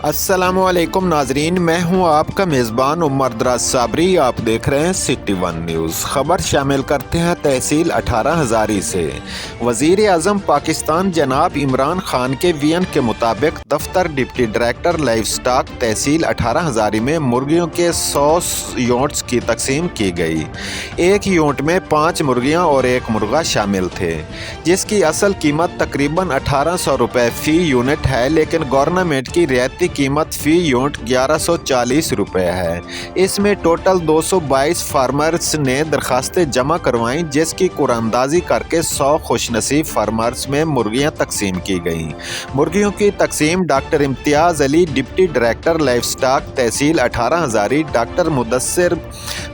السلام علیکم ناظرین، میں ہوں آپ کا میزبان عمر دراز صابری۔ آپ دیکھ رہے ہیں سٹی ون نیوز۔ خبر شامل کرتے ہیں تحصیل 18 ہزاری سے۔ وزیر اعظم پاکستان جناب عمران خان کے ویژن کے مطابق دفتر ڈپٹی ڈائریکٹر لائیف سٹاک تحصیل 18 ہزاری میں مرغیوں کے 100 یونٹس کی تقسیم کی گئی۔ ایک یونٹ میں 5 مرغیاں اور ایک مرغا شامل تھے، جس کی اصل قیمت تقریباً 1800 روپے فی یونٹ ہے، لیکن گورنمنٹ کی رعایتی قیمت فی یونٹ 1140 روپے ہے۔ اس میں ٹوٹل 222 فارمرز نے درخواستیں جمع کروائیں، جس کی قرعہ اندازی کر کے 100 خوش نصیب فارمرز میں مرغیاں تقسیم کی گئیں۔ مرغیوں کی تقسیم doctor Imtiaz Ali deputy director livestock تحصیل 18 Hazari, doctor Mudassar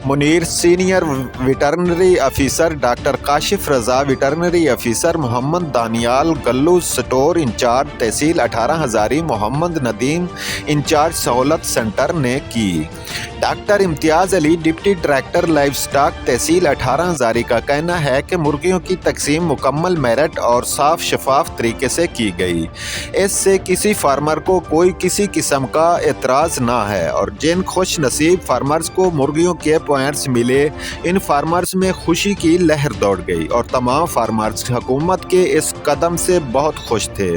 Munir senior veterinary officer, doctor Kashif Raza veterinary officer, Muhammad Daniyal گلو سٹور انچارج تحصیل 18 ہزاری، محمد ندیم انچارج سہولت سینٹر نے کی۔ Doctor Imtiaz Ali deputy director livestock تحصیل 18 ہزاری کا کہنا ہے کہ مرغیوں کی تقسیم مکمل میرٹ اور صاف شفاف طریقے سے کی گئی۔ اس سے کسی فارمر کو کوئی کسی قسم کا اعتراض نہ ہے، اور جن خوش نصیب فارمرز کو مرغیوں کے پوائنٹس ملے، ان فارمرز میں خوشی کی لہر دوڑ گئی، اور تمام فارمرز حکومت کے اس قدم سے بہت خوش تھے۔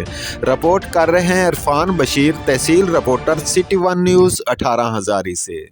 رپورٹ کر رہے ہیں عرفان بشیر، تحصیل رپورٹر، سٹی ون نیوز 18 ہزاری سے۔